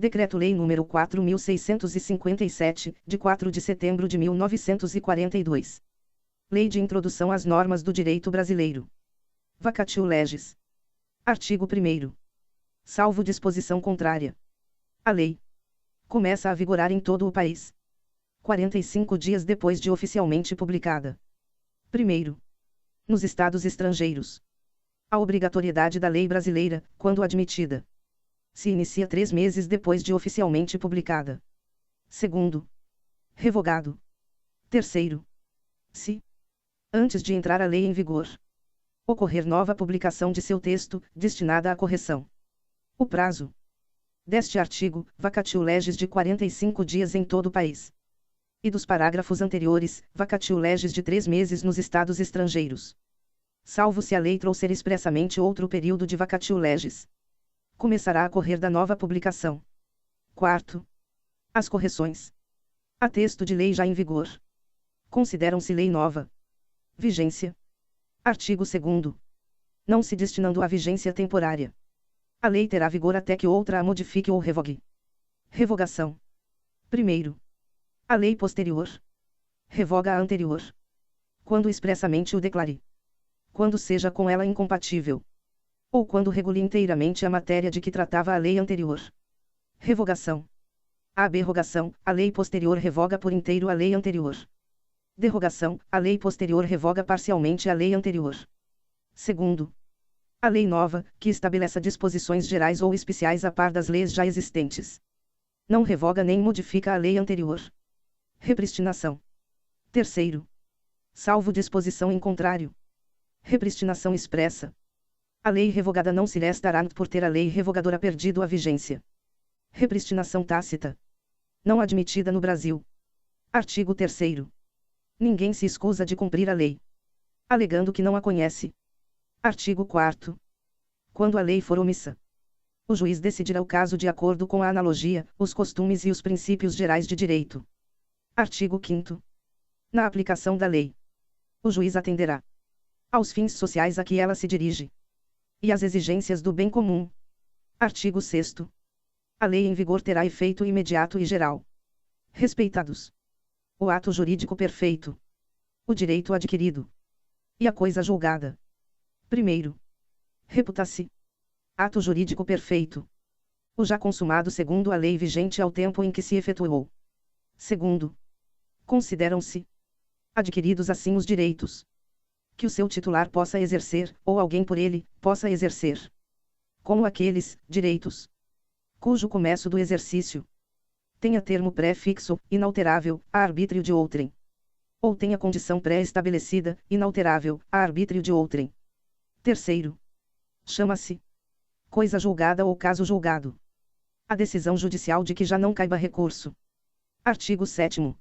Decreto-Lei nº 4.657, de 4 de setembro de 1942. Lei de Introdução às Normas do Direito Brasileiro. Vacatio legis. Artigo 1º. Salvo disposição contrária. A lei começa a vigorar em todo o país 45 dias depois de oficialmente publicada. Primeiro, nos estados estrangeiros, a obrigatoriedade da lei brasileira, quando admitida, se inicia 3 meses depois de oficialmente publicada. Segundo, revogado. Terceiro, se, antes de entrar a lei em vigor, ocorrer nova publicação de seu texto, destinada à correção. O prazo deste artigo, vacatio legis de 45 dias em todo o país. E dos parágrafos anteriores, vacatio legis de 3 meses nos estados estrangeiros. Salvo se a lei trouxer expressamente outro período de vacatio legis, começará a correr da nova publicação. Quarto, as correções a texto de lei já em vigor consideram-se lei nova. Vigência. Artigo 2º. Não se destinando à vigência temporária, a lei terá vigor até que outra a modifique ou revogue. Revogação. Primeiro, a lei posterior revoga a anterior, quando expressamente o declare, quando seja com ela incompatível, ou quando regule inteiramente a matéria de que tratava a lei anterior. Revogação. Aberrogação, a lei posterior revoga por inteiro a lei anterior. Derrogação, a lei posterior revoga parcialmente a lei anterior. Segundo, a lei nova, que estabeleça disposições gerais ou especiais a par das leis já existentes, não revoga nem modifica a lei anterior. Repristinação. Terceiro, salvo disposição em contrário. Repristinação expressa. A lei revogada não se restará por ter a lei revogadora perdido a vigência. Repristinação tácita. Não admitida no Brasil. Artigo 3º. Ninguém se escusa de cumprir a lei, alegando que não a conhece. Artigo 4º. Quando a lei for omissa, o juiz decidirá o caso de acordo com a analogia, os costumes e os princípios gerais de direito. Artigo 5º. Na aplicação da lei, o juiz atenderá aos fins sociais a que ela se dirige e às exigências do bem comum. Artigo 6º. A lei em vigor terá efeito imediato e geral. Respeitados o ato jurídico perfeito, o direito adquirido e a coisa julgada. Primeiro, reputa-se ato jurídico perfeito o já consumado segundo a lei vigente ao tempo em que se efetuou. Segundo, consideram-se adquiridos assim os direitos que o seu titular possa exercer, ou alguém por ele, possa exercer, como aqueles direitos cujo começo do exercício tenha termo pré-fixo, inalterável, a arbítrio de outrem, ou tenha condição pré-estabelecida, inalterável, a arbítrio de outrem. Terceiro, chama-se coisa julgada ou caso julgado a decisão judicial de que já não caiba recurso. Artigo 7º.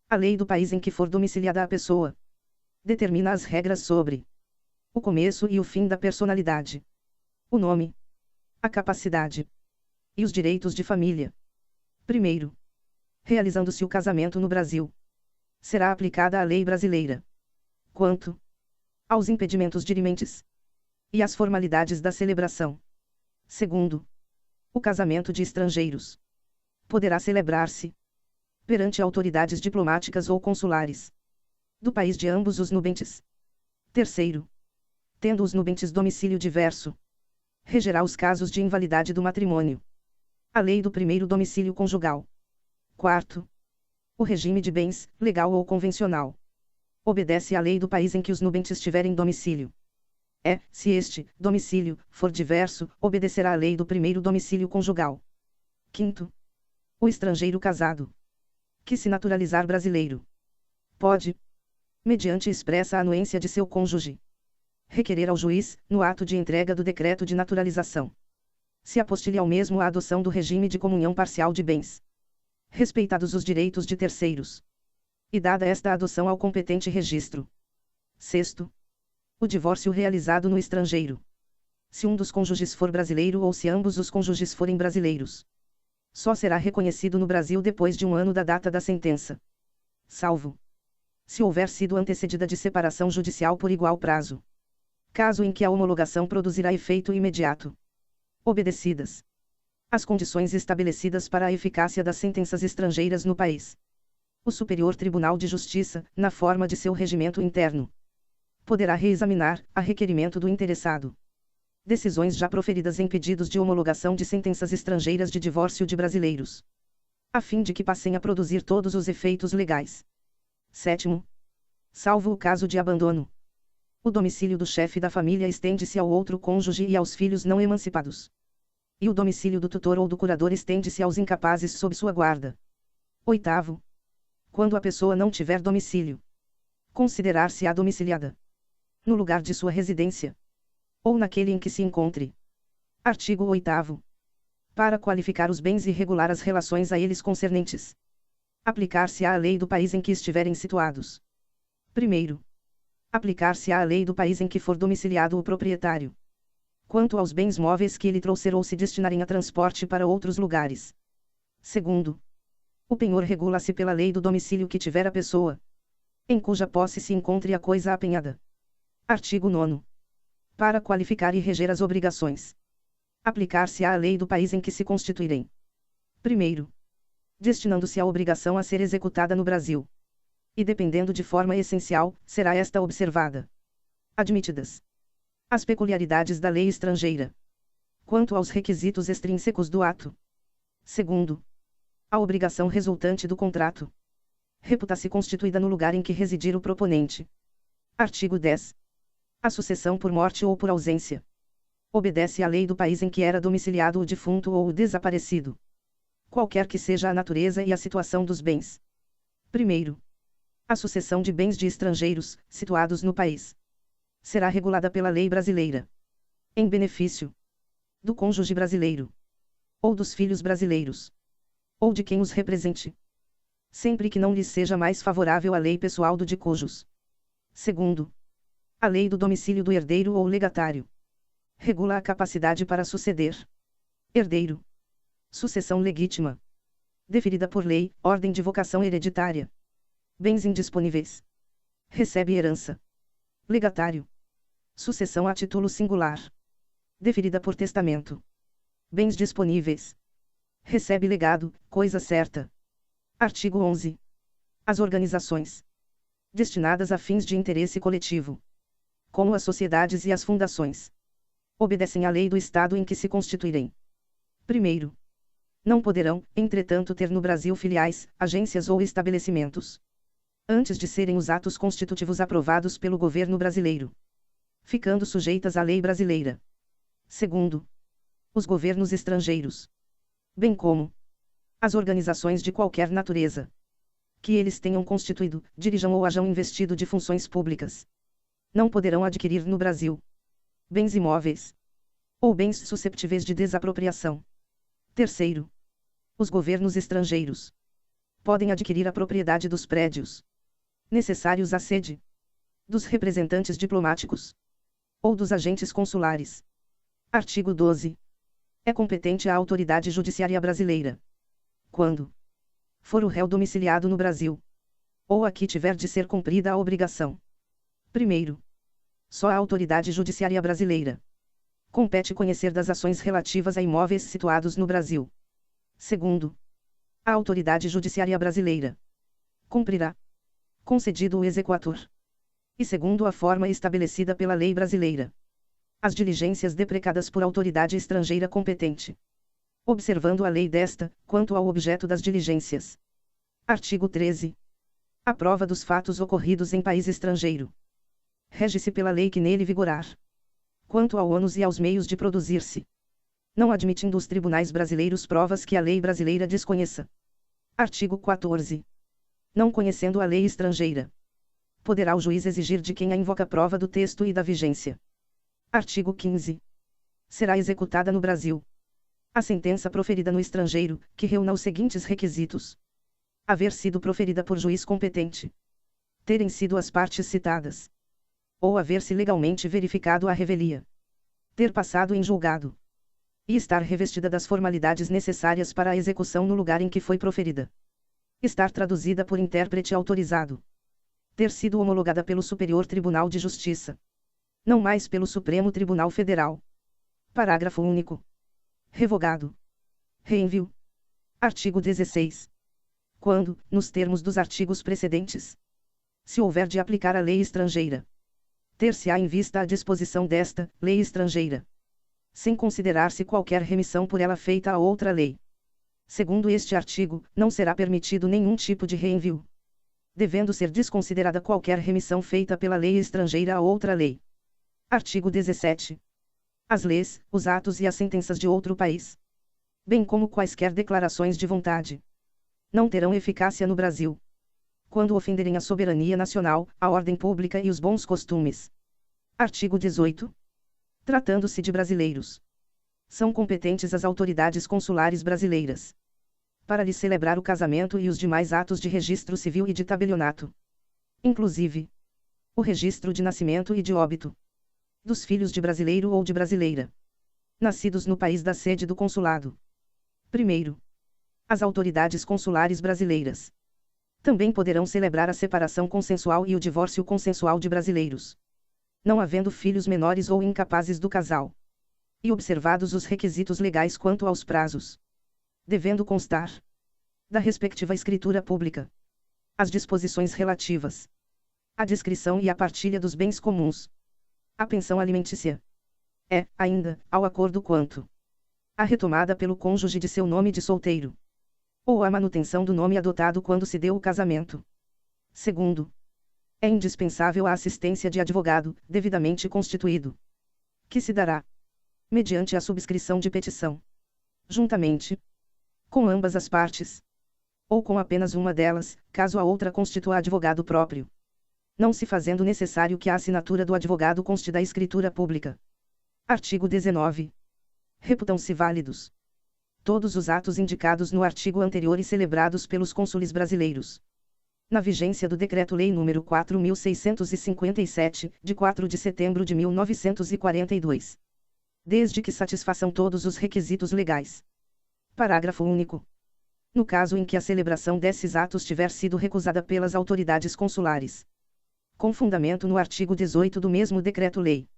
A lei do país em que for domiciliada a pessoa determina as regras sobre o começo e o fim da personalidade, o nome, a capacidade e os direitos de família. Primeiro, realizando-se o casamento no Brasil, será aplicada a lei brasileira. Quanto aos impedimentos dirimentes e às formalidades da celebração. Segundo, o casamento de estrangeiros poderá celebrar-se perante autoridades diplomáticas ou consulares do país de ambos os nubentes. Terceiro, tendo os nubentes domicílio diverso, regerá os casos de invalidade do matrimônio a lei do primeiro domicílio conjugal. Quarto, o regime de bens, legal ou convencional, obedece à lei do país em que os nubentes tiverem domicílio. Se este domicílio for diverso, obedecerá à lei do primeiro domicílio conjugal. Quinto, o estrangeiro casado que se naturalizar brasileiro pode, mediante expressa anuência de seu cônjuge, requerer ao juiz, no ato de entrega do decreto de naturalização, se apostilhe ao mesmo a adoção do regime de comunhão parcial de bens, respeitados os direitos de terceiros, e dada esta adoção ao competente registro. Sexto, o divórcio realizado no estrangeiro, se um dos cônjuges for brasileiro ou se ambos os cônjuges forem brasileiros, só será reconhecido no Brasil depois de 1 ano da data da sentença, salvo se houver sido antecedida de separação judicial por igual prazo, caso em que a homologação produzirá efeito imediato. Obedecidas as condições estabelecidas para a eficácia das sentenças estrangeiras no país. O Superior Tribunal de Justiça, na forma de seu regimento interno, poderá reexaminar, a requerimento do interessado, decisões já proferidas em pedidos de homologação de sentenças estrangeiras de divórcio de brasileiros, a fim de que passem a produzir todos os efeitos legais. 7º. Salvo o caso de abandono, o domicílio do chefe da família estende-se ao outro cônjuge e aos filhos não emancipados. E o domicílio do tutor ou do curador estende-se aos incapazes sob sua guarda. 8º. Quando a pessoa não tiver domicílio, considerar-se-á domiciliada no lugar de sua residência, ou naquele em que se encontre. Artigo 8º. Para qualificar os bens e regular as relações a eles concernentes, aplicar-se-á a lei do país em que estiverem situados. Primeiro, aplicar-se-á a lei do país em que for domiciliado o proprietário, quanto aos bens móveis que ele trouxer ou se destinarem a transporte para outros lugares. Segundo, o penhor regula-se pela lei do domicílio que tiver a pessoa, em cuja posse se encontre a coisa apenhada. Artigo 9º. Para qualificar e reger as obrigações, aplicar-se-á a lei do país em que se constituírem. Primeiro, destinando-se a obrigação a ser executada no Brasil, e dependendo de forma essencial, será esta observada. Admitidas as peculiaridades da lei estrangeira, quanto aos requisitos extrínsecos do ato. Segundo, a obrigação resultante do contrato reputa-se constituída no lugar em que residir o proponente. Artigo 10. A sucessão por morte ou por ausência obedece à lei do país em que era domiciliado o defunto ou o desaparecido, qualquer que seja a natureza e a situação dos bens. Primeiro, a sucessão de bens de estrangeiros, situados no país, será regulada pela lei brasileira, em benefício do cônjuge brasileiro, ou dos filhos brasileiros, ou de quem os represente, sempre que não lhes seja mais favorável a lei pessoal do de cujos. Segundo, a lei do domicílio do herdeiro ou legatário regula a capacidade para suceder. Herdeiro. Sucessão legítima, deferida por lei, ordem de vocação hereditária. Bens indisponíveis. Recebe herança. Legatário. Sucessão a título singular, deferida por testamento. Bens disponíveis. Recebe legado, coisa certa. Artigo 11. As organizações destinadas a fins de interesse coletivo, como as sociedades e as fundações, obedecem à lei do Estado em que se constituírem. Primeiro, não poderão, entretanto, ter no Brasil filiais, agências ou estabelecimentos, antes de serem os atos constitutivos aprovados pelo governo brasileiro, ficando sujeitas à lei brasileira. Segundo, os governos estrangeiros, bem como as organizações de qualquer natureza que eles tenham constituído, dirijam ou hajam investido de funções públicas, não poderão adquirir no Brasil bens imóveis ou bens susceptíveis de desapropriação. Terceiro, os governos estrangeiros podem adquirir a propriedade dos prédios necessários à sede dos representantes diplomáticos ou dos agentes consulares. Artigo 12. É competente a autoridade judiciária brasileira, quando for o réu domiciliado no Brasil, ou aqui tiver de ser cumprida a obrigação. Primeiro, só a autoridade judiciária brasileira compete conhecer das ações relativas a imóveis situados no Brasil. Segundo, a autoridade judiciária brasileira cumprirá, concedido o exequatur, e segundo a forma estabelecida pela lei brasileira, as diligências deprecadas por autoridade estrangeira competente, observando a lei desta, quanto ao objeto das diligências. Artigo 13. A prova dos fatos ocorridos em país estrangeiro rege-se pela lei que nele vigorar, quanto ao ônus e aos meios de produzir-se, não admitindo os tribunais brasileiros provas que a lei brasileira desconheça. Artigo 14. Não conhecendo a lei estrangeira, poderá o juiz exigir de quem a invoca prova do texto e da vigência. Artigo 15. Será executada no Brasil a sentença proferida no estrangeiro, que reúna os seguintes requisitos: haver sido proferida por juiz competente, terem sido as partes citadas, ou haver-se legalmente verificado a revelia, ter passado em julgado, e estar revestida das formalidades necessárias para a execução no lugar em que foi proferida, estar traduzida por intérprete autorizado, ter sido homologada pelo Superior Tribunal de Justiça, não mais pelo Supremo Tribunal Federal. Parágrafo único. Revogado Reenvio. Artigo 16. Quando, nos termos dos artigos precedentes, se houver de aplicar a lei estrangeira, ter-se-á em vista a disposição desta lei estrangeira, sem considerar-se qualquer remissão por ela feita a outra lei. Segundo este artigo, não será permitido nenhum tipo de reenvio, devendo ser desconsiderada qualquer remissão feita pela lei estrangeira a outra lei. Artigo 17. As leis, os atos e as sentenças de outro país, bem como quaisquer declarações de vontade, não terão eficácia no Brasil, quando ofenderem a soberania nacional, a ordem pública e os bons costumes. Artigo 18. Tratando-se de brasileiros, são competentes as autoridades consulares brasileiras para lhes celebrar o casamento e os demais atos de registro civil e de tabelionato, inclusive o registro de nascimento e de óbito dos filhos de brasileiro ou de brasileira, nascidos no país da sede do consulado. Primeiro, as autoridades consulares brasileiras também poderão celebrar a separação consensual e o divórcio consensual de brasileiros, não havendo filhos menores ou incapazes do casal, e observados os requisitos legais quanto aos prazos, devendo constar da respectiva escritura pública as disposições relativas à descrição e à partilha dos bens comuns, à pensão alimentícia, ainda, ao acordo quanto à retomada pelo cônjuge de seu nome de solteiro, ou à manutenção do nome adotado quando se deu o casamento. Segundo, é indispensável a assistência de advogado, devidamente constituído, que se dará mediante a subscrição de petição, juntamente com ambas as partes, ou com apenas uma delas, caso a outra constitua advogado próprio, não se fazendo necessário que a assinatura do advogado conste da escritura pública. Artigo 19. Reputam-se válidos todos os atos indicados no artigo anterior e celebrados pelos cônsules brasileiros, na vigência do Decreto-Lei nº 4.657, de 4 de setembro de 1942. Desde que satisfaçam todos os requisitos legais. Parágrafo único. No caso em que a celebração desses atos tiver sido recusada pelas autoridades consulares, com fundamento no artigo 18 do mesmo Decreto-Lei,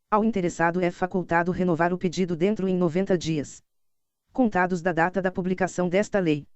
ao interessado é facultado renovar o pedido dentro em 90 dias, contados da data da publicação desta lei.